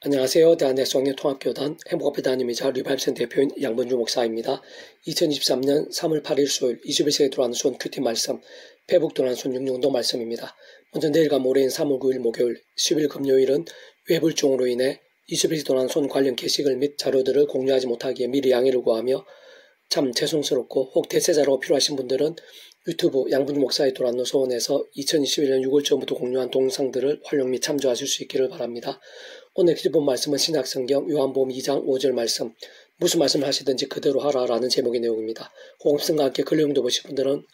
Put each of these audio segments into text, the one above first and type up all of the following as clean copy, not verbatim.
안녕하세요. 대한대학성령통합교단 행복앞에 담임이자 리바이브센터 대표인 양본주 목사입니다. 2023년 3월 8일 수요일 21세기에 들어가는 손 큐티 말씀, 페북 도난 손 6용도 말씀입니다. 먼저 내일과 모레인 3월 9일 목요일, 10일 금요일은 외불종으로 인해 21세기 도난 손 관련 게시글 및 자료들을 공유하지 못하기에 미리 양해를 구하며 참 죄송스럽고 혹 대체자료가 필요하신 분들은 유튜브 양본주 목사의 도란노 소원에서 2021년 6월 전부터 공유한 동영상들을 활용 및 참조하실 수 있기를 바랍니다. 오늘 기본 말씀은 신약성경 요한복음 2장 5절 말씀, 무슨 말씀을 하시든지 그대로 하라라는 제목의 내용입니다. 호흡성과 함께 근력용도 보실 분들은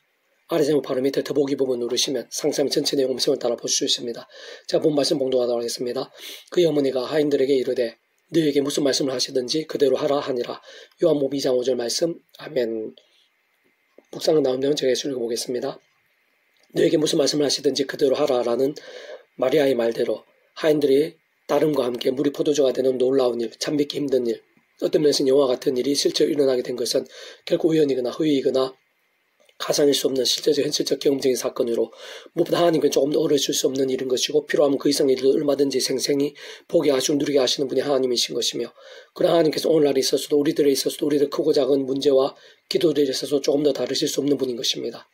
아래 제목 바로 밑에 더보기 부분 누르시면 상세한 전체 내용 음성을 따라 보실 수 있습니다. 자, 본 말씀 봉독하도록 하겠습니다. 그의 어머니가 하인들에게 이르되 너희에게 무슨 말씀을 하시든지 그대로 하라 하니라. 요한복음 2장 5절 말씀. 아멘. 묵상은 나오면 제가 예수 읽어보겠습니다. 너희에게 무슨 말씀을 하시든지 그대로 하라라는 마리아의 말대로 하인들이 따름과 함께 물이 포도주가 되는 놀라운 일, 참 믿기 힘든 일, 어떤 면에서는 영화 같은 일이 실제로 일어나게 된 것은 결코 우연이거나 허위이거나 가상일 수 없는 실제적 현실적 경험적인 사건으로 무엇보다 하나님께 조금 더 어려울 수 없는 일인 것이고 필요하면 그 이상 일도 얼마든지 생생히 보게 하시고 누리게 하시는 분이 하나님이신 것이며 그런 하나님께서 오늘날에 있어서도 우리들에 있어서도 우리들 크고 작은 문제와 기도들에 있어서 조금 더 다르실 수 없는 분인 것입니다.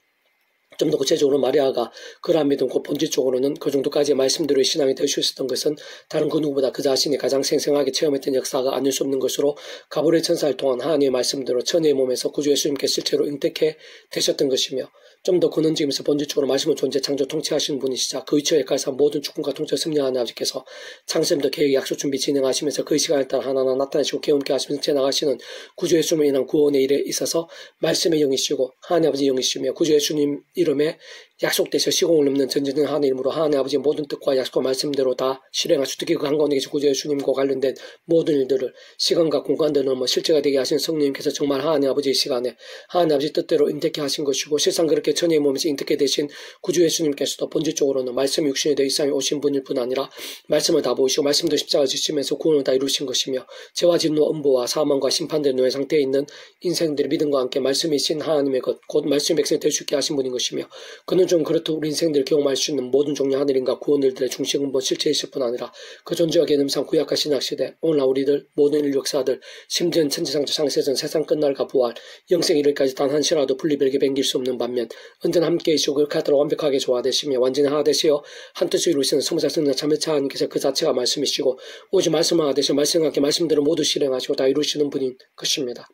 좀 더 구체적으로 마리아가 그러한 믿음 곧 본질적으로는 그 정도까지의 말씀대로의 신앙이 될 수 있었던 것은 다른 그 누구보다 그 자신이 가장 생생하게 체험했던 역사가 아닐 수 없는 것으로 가브리엘 천사를 통한 하나님의 말씀대로 천의 몸에서 구주 예수님께 실제로 인택해 되셨던 것이며 좀 더 그는 지금서 본질적으로 말씀을 존재 창조 통치하시는 분이시자 그 위치에 가서 모든 주권과 통치를 승리하는 아버지께서 창세부터 계획 약속 준비 진행하시면서 그 시간에 따라 하나하나 나타나시고 개운케 하시면서 지나가시는 구주 예수님을 인한 구원의 일에 있어서 말씀의 영이시고 하나님 아버지 영이시며 구주 예수님 이름에 약속되셔 시공을 넘는 전지는 하나님의 이름으로 하나님 아버지의 모든 뜻과 약속과 말씀대로 다 실행하시고 특히 그 한가운데 계신 구주 예수님과 관련된 모든 일들을 시간과 공간들을 넘어 실제가 되게 하신 성령님께서 정말 하나님 아버지의 시간에 하나님 아버지 뜻대로 인택해 하신 것이고 실상 그렇게 천의 몸에서 인택해 되신 구주 예수님께서도 본질적으로는 말씀 육신이 되어 이 세상에 오신 분일 뿐 아니라 말씀을 다 보이시고 말씀도 십자가 지시면서 구원을 다 이루신 것이며 죄와 진노 음보와 사망과 심판된 노예 상태에 있는 인생들의 믿음과 함께 말씀이신 하나님의 것 곧 말씀의 백성이 될 수 있게 하신 분인 것이며 그는 좀 그렇듯 우리 인생들을 경험할 수 있는 모든 종류 하늘인가 구원들의 중심 근본 실체이실 뿐 아니라 그 존재와 개념상 구약과 신약시대 오늘날 우리들 모든 인류 역사들 심지어는 천지창조 창세전 세상 끝날과 부활 영생 이르기까지 단 한시라도 분리별게 뱅길 수 없는 반면 언제나 함께이시고 그렇게 하도록 완벽하게 조화되시며 완전히 하나 되시어 한 뜻을 이루시는 성자 성자 참여차 하나님께서 그 자체가 말씀이시고 오직 말씀을 하나 되시어 말씀과 함께 말씀대로 모두 실행하시고 다 이루시는 분인 것입니다.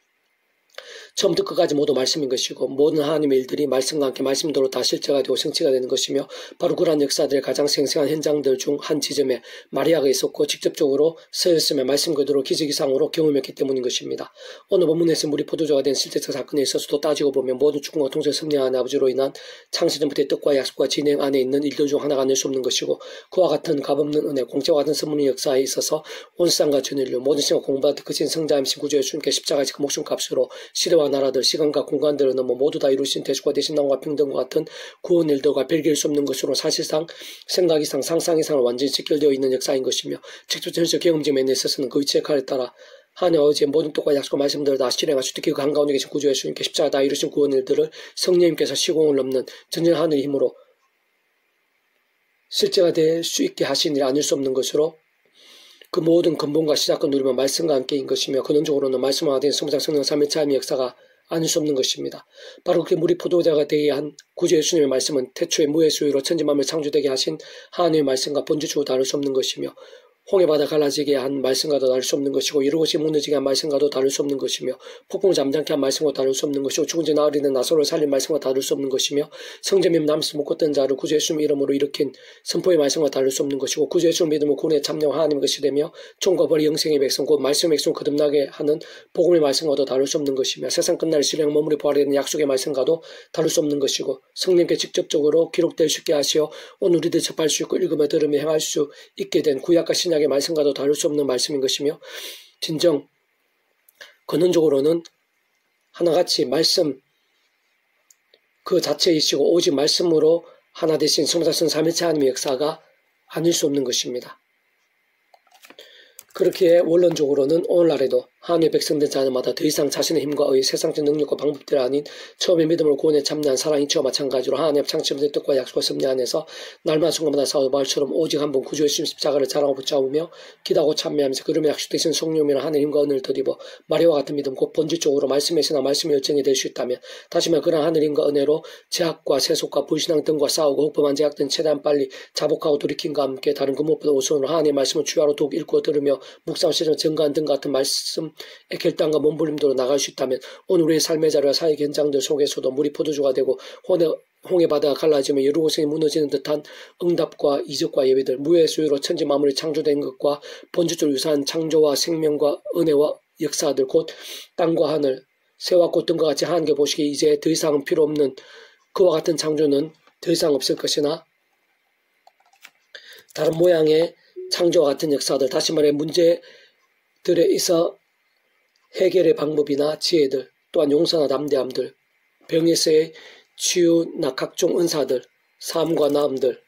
처음부터 끝까지 모두 말씀인 것이고 모든 하나님의 일들이 말씀과 함께 말씀대로 다 실제가 되고 성취가 되는 것이며 바로 그러한 역사들의 가장 생생한 현장들 중 한 지점에 마리아가 있었고 직접적으로 서였으며 말씀 그대로 기적이상으로 경험했기 때문인 것입니다. 오늘 본문에서 물이 포도주가 된 실제적 사건에 있어서도 따지고 보면 모든 주권과 통치를 섭리하는 아버지로 인한 창세전부터의 뜻과 약속과 진행 안에 있는 일들 중 하나가 아닐 수 없는 것이고 그와 같은 값없는 은혜 공짜와 같은 선물의 역사에 있어서 온 세상과 전 인류 모든 신과 공부하듯 그신 성자임신 구주 예수님께 십자가에서 그 목숨값으로 시대와 나라들 시간과 공간들을 넘어 모두 다 이루신 대속과 대신 나와 평등과 같은 구원 일들과 별개일 수 없는 것으로 사실상 생각 이상 상상 이상을 완전히 직결되어 있는 역사인 것이며 직접 현실 경험적 면에 있어서는 그 위치의 칼에 따라 하나님 아버지의 모든 뜻과 약속과 말씀들을 다 실행하시고 특히 그 한가운데 계신 구주 예수님께 십자가 다 이루신 구원 일들을 성령님께서 시공을 넘는 전전 하늘의 힘으로 실제가 될 수 있게 하신 일이 아닐 수 없는 것으로 그 모든 근본과 시작과 누리면 말씀과 함께인 것이며 근원적으로는 말씀과 된 성자 성령 삼위체 하나님의 역사가 아닐 수 없는 것입니다. 바로 그렇게 물이 포도주가 되게 한 구주 예수님의 말씀은 태초에 무의 수위로 천지만물 창조되게 하신 하나님의 말씀과 본질적으로 다를 수 없는 것이며 홍해 바다 갈라지게 한 말씀과도 다를 수 없는 것이고 이루것이 무너지게 한 말씀과도 다를 수 없는 것이며 폭풍을 잠잠케 한 말씀과 다를 수 없는 것이고 죽은 지 나흘이 된 나사로를 살린 말씀과 다를 수 없는 것이며 성전님 남스 묶었던 자를 구주 예수님 이름으로 일으킨 선포의 말씀과 다를 수 없는 것이고 구주 예수를 믿으면 구원에 참여 하나님의 것이 되며 총과 벌이 영생의 백성 곧 말씀의 백성을 거듭나게 하는 복음의 말씀과도 다를 수 없는 것이며 세상 끝날 실행 머무리 부활에 되는 약속의 말씀과도 다를 수 없는 것이고 성령께 직접적으로 기록될 수 있게 하시어 오늘 우리들 접할 수 있고 읽으며 들으며 행할 수 있게 된 구약과 신약 말씀과도 다를 수 없는 말씀인 것이며 진정 근원적으로는 하나같이 말씀 그 자체이시고 오직 말씀으로 하나 되신 성자성 삼위체 하나님의 역사가 아닐 수 없는 것입니다. 그렇기에 원론적으로는 오늘날에도 하나님의 백성된 자녀마다 더 이상 자신의 힘과 의, 세상적 능력과 방법들이 아닌 처음에 믿음으로 구원에 참여한 사랑 인치와 마찬가지로 하나님 창조의 뜻과 약속과 섭리 안에서 날마다 순간마다 싸워 바울처럼 오직 한 번 구주 예수님 십자가를 자랑하고 붙잡으며 기도하고 참여하면서 그러면 약속되신 성령이나 하나님의 힘과 은혜를 더입어 마리아와 같은 믿음 곧 본질적으로 말씀의 신앙 말씀의 열정이 될 수 있다면 다시 말해 그런 하나님의 힘과 은혜로 제약과 세속과 불신앙 등과 싸우고 혹범한 제약들은 최대한 빨리 자복하고 돌이킴과 함께 다른 그 무엇보다 우선으로 하나님의 말씀을 주야로 더욱 읽고 들으며 묵상 실천 증거한 등 같은 말씀의 결단과 몸부림도로 나갈 수 있다면 오늘 우리의 삶의 자리와 사회 현장들 속에서도 물이 포도주가 되고 홍해 바다가 갈라지며 여러 곳에 무너지는 듯한 응답과 이적과 예배들, 무의 수요로 천지 만물이 창조된 것과 본질적으로 유사한 창조와 생명과 은혜와 역사들, 곧 땅과 하늘, 새와 꽃 등과 같이 하나님께 보시기에 이제 더 이상은 필요 없는 그와 같은 창조는 더 이상 없을 것이나 다른 모양의 창조와 같은 역사들, 다시 말해 문제들에 있어 해결의 방법이나 지혜들, 또한 용서나 담대함들, 병에서의 치유나 각종 은사들, 삶과 나음들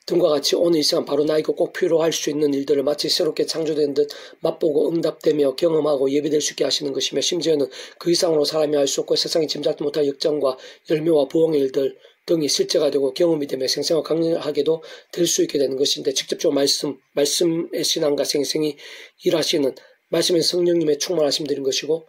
등과 같이 오늘 이 시간 바로 나에게 꼭 필요할 수 있는 일들을 마치 새롭게 창조된 듯 맛보고 응답되며 경험하고 예배될 수 있게 하시는 것이며 심지어는 그 이상으로 사람이 알 수 없고 세상이 짐작도 못할 역정과 열매와 부흥의 일들 등이 실제가 되고 경험이 되며 생생하고 강렬하게도 될 수 있게 되는 것인데 직접적으로 말씀의 신앙과 생생히 일하시는 말씀의 성령님의 충만하심들인 것이고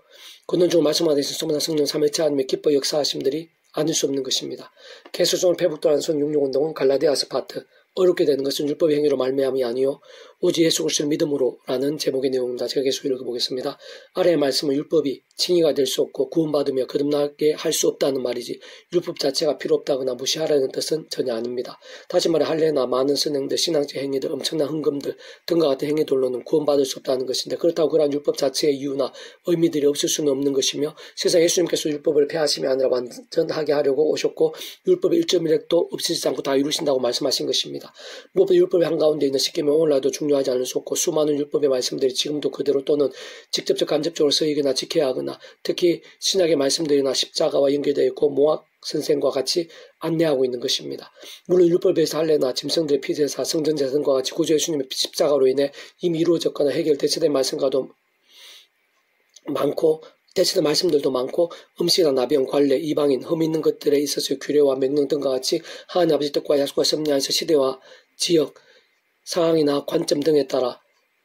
근원적으로 말씀하신 소문난 성령 삼위일체 하나님의 기뻐 역사하심들이 아닐 수 없는 것입니다. 계속적으로 회복도라는 손 육육운동은 갈라디아서 파트 어렵게 되는 것은 율법의 행위로 말미암이 아니요 오직 예수 그리스도를 믿음으로라는 제목의 내용입니다. 제가 계속 읽어보겠습니다. 아래의 말씀은 율법이 칭의가 될 수 없고 구원받으며 거듭나게 할 수 없다는 말이지 율법 자체가 필요 없다거나 무시하라는 뜻은 전혀 아닙니다. 다시 말해 할례나 많은 선행들, 신앙적 행위들, 엄청난 헌금들 등과 같은 행위들로는 구원받을 수 없다는 것인데 그렇다고 그러한 율법 자체의 이유나 의미들이 없을 수는 없는 것이며 세상 예수님께서 율법을 폐하심이 아니라 완전하게 하려고 오셨고 율법의 1.1획도 없애지 않고 다 이루신다고 말씀하신 것입니다. 무엇보다 율법의 한가운데 있는 십계명 오늘날도 중요하지 않을 수 없고 수많은 율법의 말씀들이 지금도 그대로 또는 직접적 간접적으로 서익이나 지켜야 하거나 특히 신약의 말씀들이나 십자가와 연결되어 있고 모학 선생과 같이 안내하고 있는 것입니다. 물론 율법에서 할례나 짐승들의 피제사, 성전제사 등과 같이 구주 예수님의 십자가로 인해 이미 이루어졌거나 해결된 말씀과도 많고 대체된 말씀들도 많고 음식이나 나병, 관례, 이방인, 흠 있는 것들에 있어서의 규례와 명령 등과 같이 하나님 아버지 뜻과 약속과 섭리 안에서 시대와 지역, 상황이나 관점 등에 따라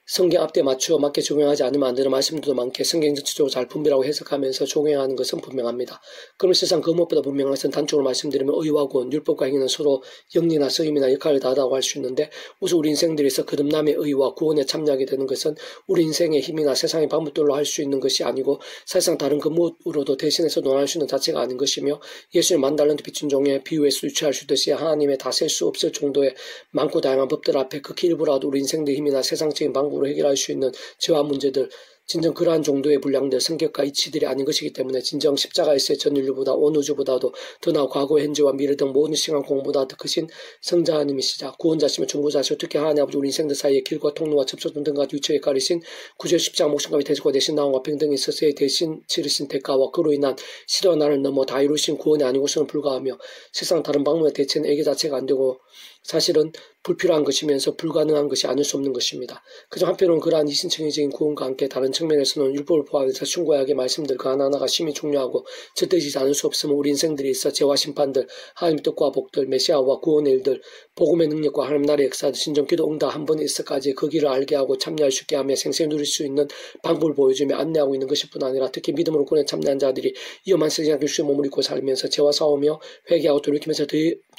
성경 앞에 맞추어 맞게 적용하지 않으면 안 되는 말씀들도 많게 성경 전체적으로 잘 분별하고 해석하면서 적용하는 것은 분명합니다. 그러면 세상 그 무엇보다 분명한 것은 단적으로 말씀드리면 의와 구원, 율법과 행위는 서로 영리나 서임이나 역할을 다하다고 할 수 있는데 우선 우리 인생들에서 거듭남의 의와 구원에 참여하게 되는 것은 우리 인생의 힘이나 세상의 방법들로 할 수 있는 것이 아니고 사실상 다른 그 무엇으로도 대신해서 논할 수 있는 자체가 아닌 것이며 예수님 만달란트 비춘 종의 비유에서 유추할 수 있듯이 하나님의 다 셀 수 없을 정도의 많고 다양한 법들 앞에 극히 일부라도 우리 인생의 힘이나 세상적인 방법 으로 해결할 수 있는 죄와 문제들 진정 그러한 정도의 분량들 성격과 이치들이 아닌 것이기 때문에 진정 십자가에서의 전 인류보다 온 우주보다도 더 나아 과거 현재와 미래 등 모든 시간 공보다 더 크신 성자 하나님이시자 구원자시며 중보자시며 특히 하나님 아버지 우리 인생들 사이의 길과 통로와 접촉 등과 유체에 가리신 구주의 십자가 목숨값이 대속과 대신 나옴과 평등이 있어서의 대신 치르신 대가와 그로 인한 시대와 나를 넘어 다 이루신 구원이 아니고서는 불가하며 세상 다른 방법의 대체는 애교 자체가 안 되고 사실은 불필요한 것이면서 불가능한 것이 아닐 수 없는 것입니다. 그중 한편으로는 그러한 이신청의적인 구원과 함께 다른 측면에서는 율법을 포함해서 충고하게 말씀들 그 하나하나가 심히 중요하고 절대지지 않을 수 없으면 우리 인생들이 있어 죄와 심판들, 하나님의 뜻과 복들, 메시아와 구원의 일들, 복음의 능력과 하나님 나라의 역사들, 신정기도 응답 한 번에 있어까지 그 길을 알게 하고 참여할 수 있게 하며 생생히 누릴 수 있는 방법을 보여주며 안내하고 있는 것일 뿐 아니라 특히 믿음으로 구원에 참여한 자들이 위험한 세상 교수의 몸을 입고 살면서 죄와 싸우며 회개하고 돌이키면서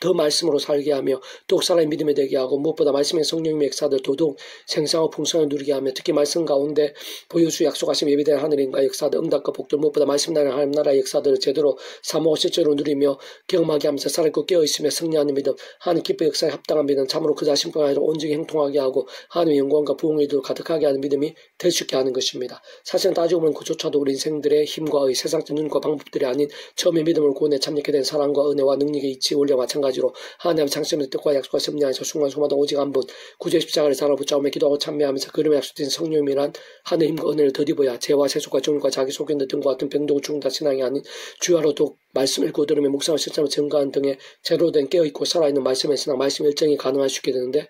더 말씀으로 살게 하며 더욱 살아의 믿음에 되게 하고 무엇보다 말씀의 성령님의 역사들 더더욱 생생하고 풍성을 누리게 하며 특히 말씀 가운데 보여주 약속하신 예비된 하늘인가 역사들 응답과 복들 무엇보다 말씀 나라의 하나님 나라의 역사들을 제대로 사모하고 실제로 누리며 경험하게 하면서 살아있고 깨어있으며 승리하는 믿음 하나님 기뻐 역사에 합당한 믿음 참으로 그 자신뿐 아니라 온전히 행통하게 하고 하나님의 영광과 부흥의 일들을 가득하게 하는 믿음이 될 수 있게 하는 것입니다. 사실은 따지고 보면 그조차도 우리 인생들의 힘과 의 세상적 눈과 방법들이 아닌 처음에 믿음을 구원에 참여하게 된 사랑과 은혜와 능력의 이치 원리와 마찬가지로 하나님의 창조의 뜻과 약속과 섭리 안에서 순간순간마다 오직 한 분 구주의 십자가를 사랑 붙잡으며 기도하고 참여하면서 그름에 약속된 성령이란 하늘의 힘과 은혜를 더입어야 죄와 세속과 정욕과 자기 속견들 등과 같은 병들고 죽은 다 신앙이 아닌 주야로도 말씀 읽고 들으며 묵상을 실천하며 증거하는 등의 제대로 된 깨어있고 살아있는 말씀의 신앙 말씀 일정이 가능할 수 있게 되는데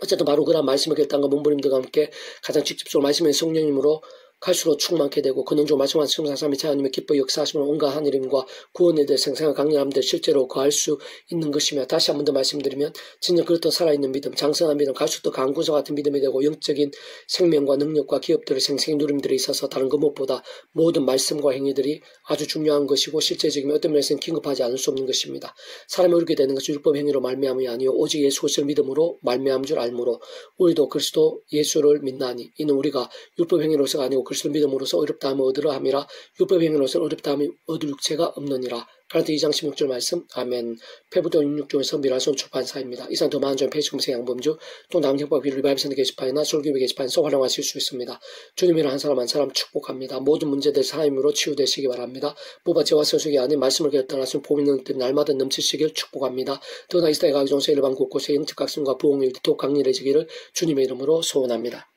어쨌든 바로 그런 말씀의 결단과 몸부림들과 함께 가장 직접적으로 말씀의 성령님으로 갈수록 충만케 되고 근원적으로 말씀하신 성삼삼이 하나님의 기뻐 역사하시면 온갖 하느님과 구원에 대해 생생한 강렬함들 실제로 거할 수 있는 것이며 다시 한 번 더 말씀드리면 진정 그렇다 살아있는 믿음, 장성한 믿음, 갈수록 더 강한 군사 같은 믿음이 되고 영적인 생명과 능력과 기업들의 생생히 누림들이 있어서 다른 것 무엇보다 모든 말씀과 행위들이 아주 중요한 것이고 실제적이면 어떤 면에서는 긴급하지 않을 수 없는 것입니다. 사람이 오르게 되는 것은 율법 행위로 말미암이 아니요 오직 예수 그리스도를 믿음으로 말미암은 줄 알므로 우리도 그리스도 예수를 믿나니 이는 우리가 율법 행위로서가 아니고 그리스도를 믿음으로써 어렵다 하면 얻으라 함이라. 율법 행위로서는 어렵다 하면 얻을 육체가 없느니라. 가라티 2장 16절 말씀. 아멘. 페브돈 66종에서 미라손 출판사입니다. 이상 더 많은 점 페이지 검색 양범주 또 남경법 리바이브 센터 게시판이나 설교회 게시판에서 활용하실 수 있습니다. 주님이라 한 사람 한 사람 축복합니다. 모든 문제들 하나님으로 치유되시기 바랍니다. 모바제와 서숙이 아닌 말씀을 깨달아서 봄 있는 때 날마다 넘치시길 축복합니다. 더나 이스라엘 가기 전서 일반 곳곳에 영적 각성과 부흥이 더욱 강렬해지기를 주님의 이름으로 소원합니다.